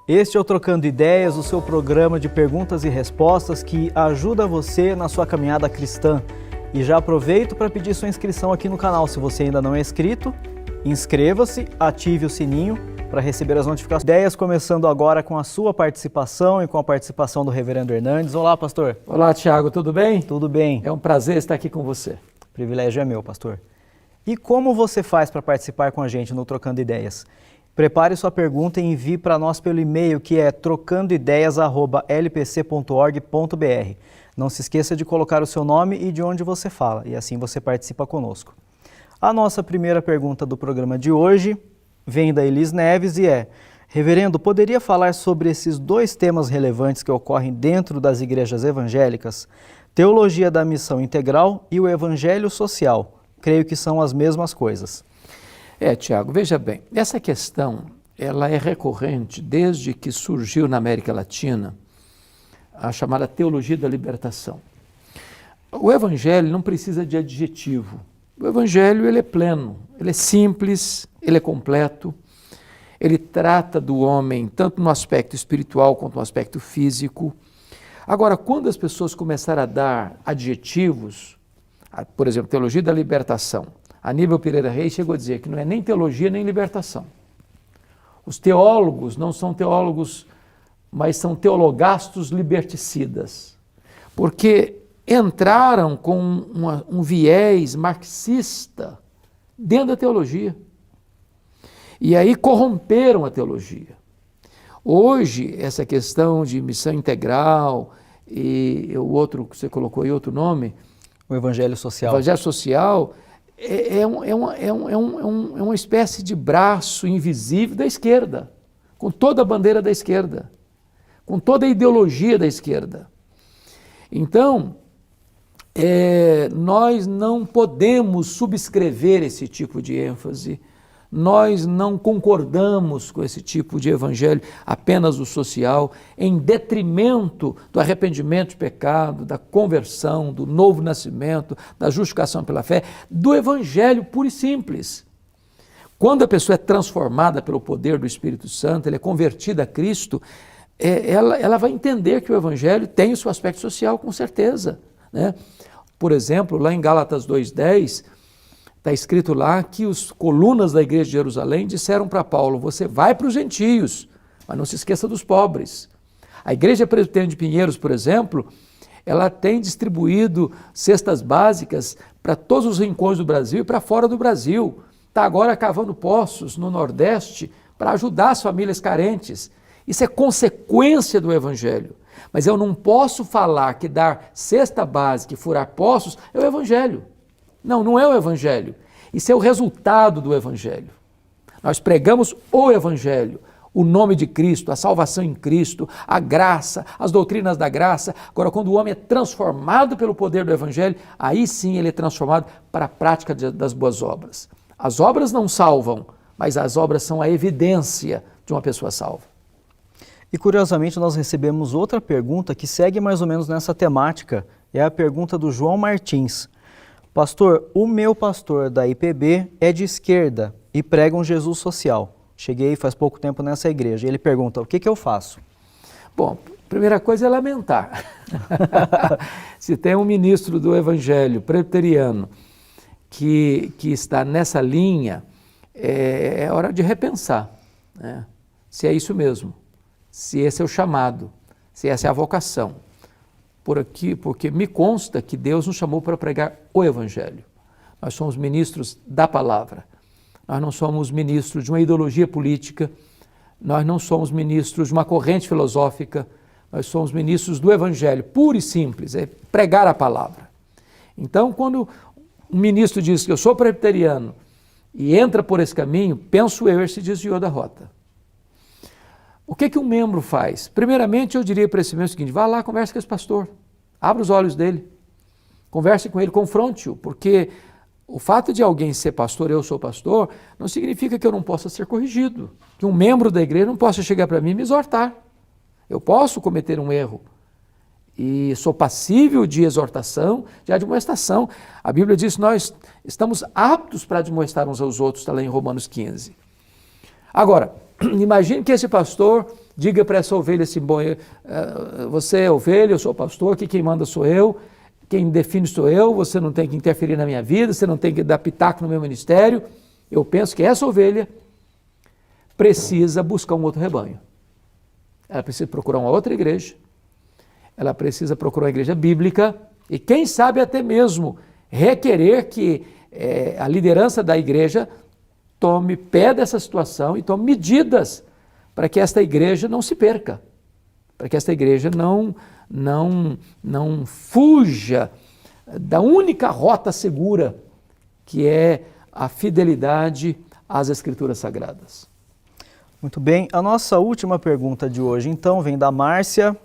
Este é o Trocando Ideias, o seu programa de perguntas e respostas que ajuda você na sua caminhada cristã. E já aproveito para pedir sua inscrição aqui no canal. Se você ainda não é inscrito, inscreva-se, ative o sininho para receber as notificações. Ideias começando agora com a sua participação e com a participação do Reverendo Hernandes. Olá, pastor. Olá, Tiago, tudo bem? Tudo bem. É um prazer estar aqui com você. O privilégio é meu, pastor. E como você faz para participar com a gente no Trocando Ideias? Prepare sua pergunta e envie para nós pelo e-mail que é trocandoideias@lpc.org.br. Não se esqueça de colocar o seu nome e de onde você fala, e assim você participa conosco. A nossa primeira pergunta do programa de hoje vem da Elis Neves e é: Reverendo, poderia falar sobre esses dois temas relevantes que ocorrem dentro das igrejas evangélicas? Teologia da missão integral e o evangelho social. Creio que são as mesmas coisas. Tiago, veja bem, essa questão ela é recorrente desde que surgiu na América Latina a chamada teologia da libertação. O evangelho não precisa de adjetivo. O evangelho ele é pleno, ele é simples, ele é completo, ele trata do homem tanto no aspecto espiritual quanto no aspecto físico. Agora, quando as pessoas começaram a dar adjetivos, por exemplo, teologia da libertação, Aníbal Pereira Reis chegou a dizer que não é nem teologia nem libertação. Os teólogos não são teólogos, mas são teologastos liberticidas, porque entraram com um viés marxista dentro da teologia. E aí corromperam a teologia. Hoje, essa questão de missão integral e o outro que você colocou aí, outro nome, o evangelho social. O evangelho social é uma espécie de braço invisível da esquerda, com toda a bandeira da esquerda, com toda a ideologia da esquerda. Então, nós não podemos subscrever esse tipo de ênfase, nós não concordamos com esse tipo de evangelho apenas o social, em detrimento do arrependimento de pecado, da conversão, do novo nascimento, da justificação pela fé, do evangelho puro e simples. Quando a pessoa é transformada pelo poder do Espírito Santo, ela é convertida a Cristo, ela vai entender que o evangelho tem o seu aspecto social, com certeza, né? Por exemplo, lá em Gálatas 2:10, está escrito lá que os colunas da igreja de Jerusalém disseram para Paulo: você vai para os gentios, mas não se esqueça dos pobres. A igreja presbiteriana de Pinheiros, por exemplo, ela tem distribuído cestas básicas para todos os rincões do Brasil e para fora do Brasil. Está agora cavando poços no Nordeste para ajudar as famílias carentes. Isso é consequência do evangelho. Mas eu não posso falar que dar cesta básica e furar poços é o evangelho. Não, não é o evangelho. Isso é o resultado do evangelho. Nós pregamos o evangelho, o nome de Cristo, a salvação em Cristo, a graça, as doutrinas da graça. Agora, quando o homem é transformado pelo poder do evangelho, aí sim ele é transformado para a prática das boas obras. As obras não salvam, mas as obras são a evidência de uma pessoa salva. E curiosamente nós recebemos outra pergunta que segue mais ou menos nessa temática. É a pergunta do João Martins. Pastor, o meu pastor da IPB é de esquerda e prega um Jesus social. Cheguei faz pouco tempo nessa igreja. Ele pergunta: o que eu faço? Bom, primeira coisa é lamentar. Se tem um ministro do evangelho presbiteriano que está nessa linha, é hora de repensar, né? Se é isso mesmo, se esse é o chamado, se essa é a vocação. Porque me consta que Deus nos chamou para pregar o evangelho. Nós somos ministros da palavra. Nós não somos ministros de uma ideologia política, nós não somos ministros de uma corrente filosófica, nós somos ministros do evangelho, puro e simples, é pregar a palavra. Então, quando um ministro diz que eu sou presbiteriano e entra por esse caminho, penso eu, ele se desviou da rota. O que um membro faz? Primeiramente, eu diria para esse membro o seguinte: vá lá, converse com esse pastor, abra os olhos dele, converse com ele, confronte-o, porque o fato de alguém ser pastor, eu sou pastor, não significa que eu não possa ser corrigido, que um membro da igreja não possa chegar para mim e me exortar. Eu posso cometer um erro e sou passível de exortação, de admoestação. A Bíblia diz que nós estamos aptos para admoestar uns aos outros, está lá em Romanos 15. Agora, imagine que esse pastor diga para essa ovelha assim, bom, você é ovelha, eu sou pastor, aqui quem manda sou eu, quem define sou eu, você não tem que interferir na minha vida, você não tem que dar pitaco no meu ministério. Eu penso que essa ovelha precisa buscar um outro rebanho. Ela precisa procurar uma outra igreja, ela precisa procurar uma igreja bíblica e quem sabe até mesmo requerer que a liderança da igreja tome pé dessa situação e tome medidas para que esta igreja não se perca, para que esta igreja não fuja da única rota segura, que é a fidelidade às Escrituras Sagradas. Muito bem, a nossa última pergunta de hoje, então, vem da Márcia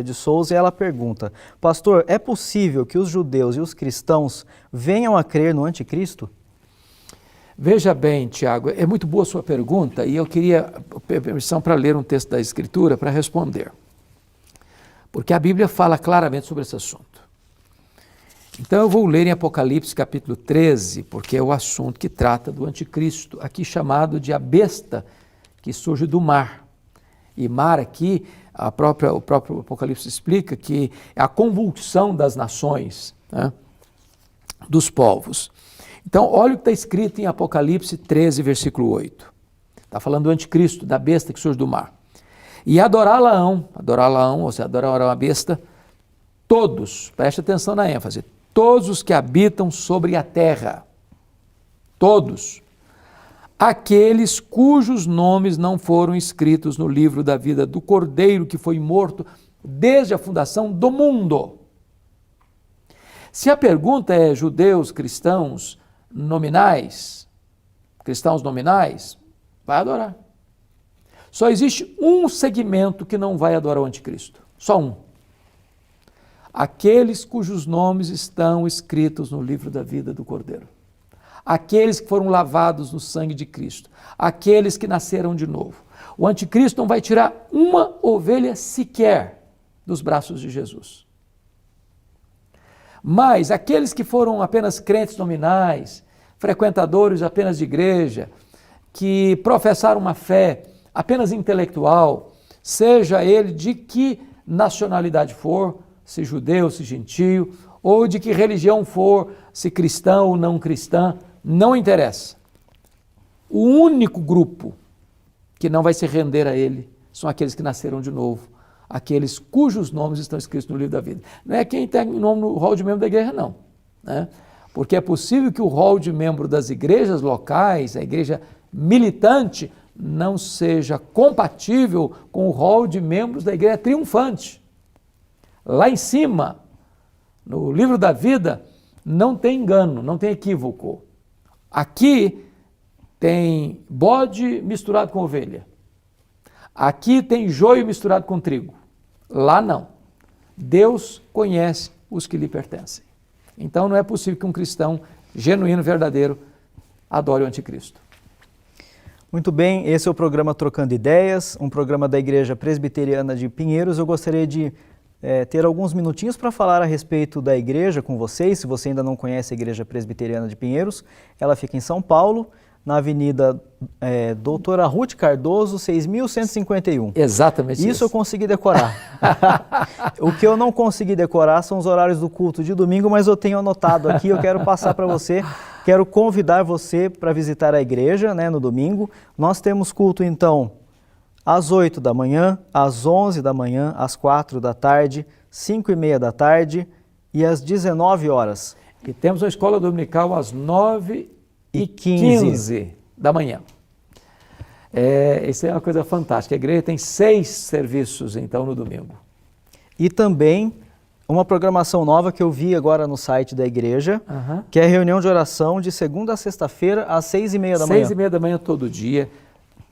de Souza, e ela pergunta: pastor, é possível que os judeus e os cristãos venham a crer no anticristo? Veja bem, Tiago, é muito boa a sua pergunta e eu queria permissão para ler um texto da Escritura para responder. Porque a Bíblia fala claramente sobre esse assunto. Então eu vou ler em Apocalipse capítulo 13, porque é o assunto que trata do anticristo, aqui chamado de a besta que surge do mar. E mar aqui, o próprio Apocalipse explica que é a convulsão das nações, né, dos povos. Então, olha o que está escrito em Apocalipse 13, versículo 8. Está falando do anticristo, da besta que surge do mar. E adorá-la-ão, ou seja, adorarão a besta, todos, preste atenção na ênfase, todos os que habitam sobre a terra, todos, aqueles cujos nomes não foram escritos no livro da vida do Cordeiro que foi morto desde a fundação do mundo. Se a pergunta é judeus, cristãos nominais, vai adorar. Só existe um segmento que não vai adorar o anticristo, só um. Aqueles cujos nomes estão escritos no livro da vida do Cordeiro. Aqueles que foram lavados no sangue de Cristo. Aqueles que nasceram de novo. O anticristo não vai tirar uma ovelha sequer dos braços de Jesus. Mas aqueles que foram apenas crentes nominais, frequentadores apenas de igreja, que professaram uma fé apenas intelectual, seja ele de que nacionalidade for, se judeu, se gentio, ou de que religião for, se cristão ou não cristã, não interessa. O único grupo que não vai se render a ele são aqueles que nasceram de novo, aqueles cujos nomes estão escritos no livro da vida. Não é quem tem o nome no rol de membro da igreja, não. Né? Porque é possível que o rol de membro das igrejas locais, a igreja militante, não seja compatível com o rol de membros da igreja triunfante. Lá em cima, no livro da vida, não tem engano, não tem equívoco. Aqui tem bode misturado com ovelha. Aqui tem joio misturado com trigo. Lá não. Deus conhece os que lhe pertencem. Então não é possível que um cristão genuíno, verdadeiro, adore o anticristo. Muito bem, esse é o programa Trocando Ideias, um programa da Igreja Presbiteriana de Pinheiros. Eu gostaria de ter alguns minutinhos para falar a respeito da igreja com vocês. Se você ainda não conhece a Igreja Presbiteriana de Pinheiros, ela fica em São Paulo, na Avenida Doutora Ruth Cardoso, 6.151. Exatamente isso. Eu consegui decorar. O que eu não consegui decorar são os horários do culto de domingo, mas eu tenho anotado aqui, eu quero passar para você. Quero convidar você para visitar a igreja, né, no domingo. Nós temos culto, então, às 8 da manhã, às 11 da manhã, às 4 da tarde, 5:30 da tarde e às 19 horas. E temos a escola dominical às 9h15 da manhã. Isso é uma coisa fantástica. A igreja tem 6 serviços, então, no domingo. E também uma programação nova que eu vi agora no site da igreja, que é a reunião de oração de segunda a sexta-feira, às 6:30 da manhã. 6:30 da manhã todo dia.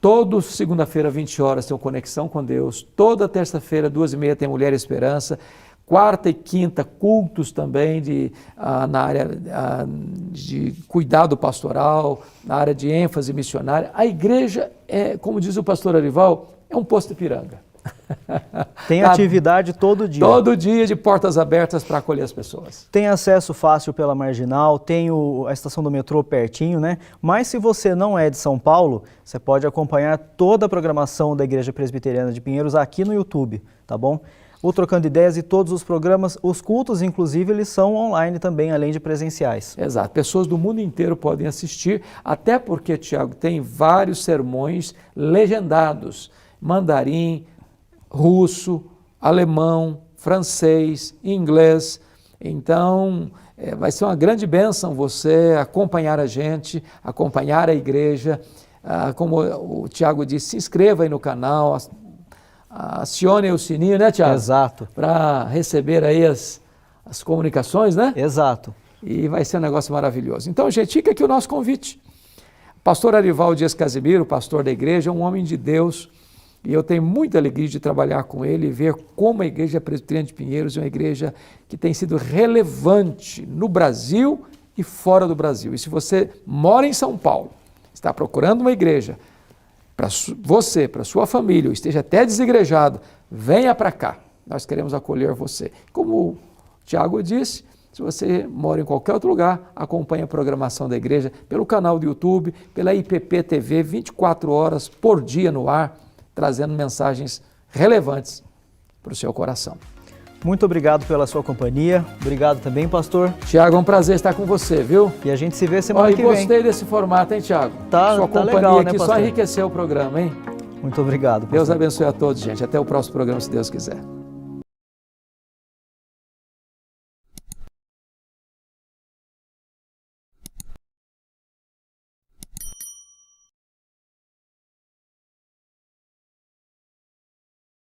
Toda segunda-feira, 20 horas, tem Conexão com Deus. Toda terça-feira, 2:30, tem Mulher Esperança. Quarta e quinta, cultos também na área de cuidado pastoral, na área de ênfase missionária. A igreja, como diz o pastor Arival, é um posto de piranga. Tem atividade todo dia. Todo dia de portas abertas para acolher as pessoas. Tem acesso fácil pela Marginal, tem a estação do metrô pertinho, né? Mas se você não é de São Paulo, você pode acompanhar toda a programação da Igreja Presbiteriana de Pinheiros aqui no YouTube, tá bom? O Trocando Ideias e todos os programas, os cultos, inclusive, eles são online também, além de presenciais. Exato. Pessoas do mundo inteiro podem assistir, até porque, Tiago, tem vários sermões legendados. Mandarim, russo, alemão, francês, inglês. Então, vai ser uma grande bênção você acompanhar a gente, acompanhar a igreja. Como o Tiago disse, se inscreva aí no canal, acione o sininho, né, Tiago? Exato. Para receber aí as comunicações, né? Exato. E vai ser um negócio maravilhoso. Então, gente, fica aqui o nosso convite. Pastor Arival Dias Casimiro, pastor da igreja, é um homem de Deus, e eu tenho muita alegria de trabalhar com ele e ver como a Igreja Presbiteriana de Pinheiros é uma igreja que tem sido relevante no Brasil e fora do Brasil. E se você mora em São Paulo, está procurando uma igreja para você, para sua família, ou esteja até desigrejado, venha para cá. Nós queremos acolher você. Como o Tiago disse, se você mora em qualquer outro lugar, acompanhe a programação da igreja pelo canal do YouTube, pela IPP TV, 24 horas por dia no ar, trazendo mensagens relevantes para o seu coração. Muito obrigado pela sua companhia. Obrigado também, pastor. Tiago, é um prazer estar com você, viu? E a gente se vê semana que vem. Gostei desse formato, hein, Tiago? Sua companhia legal, aqui né, só pastor? enriqueceu o programa, hein? Muito obrigado, pastor. Deus abençoe a todos, gente. Até o próximo programa, se Deus quiser.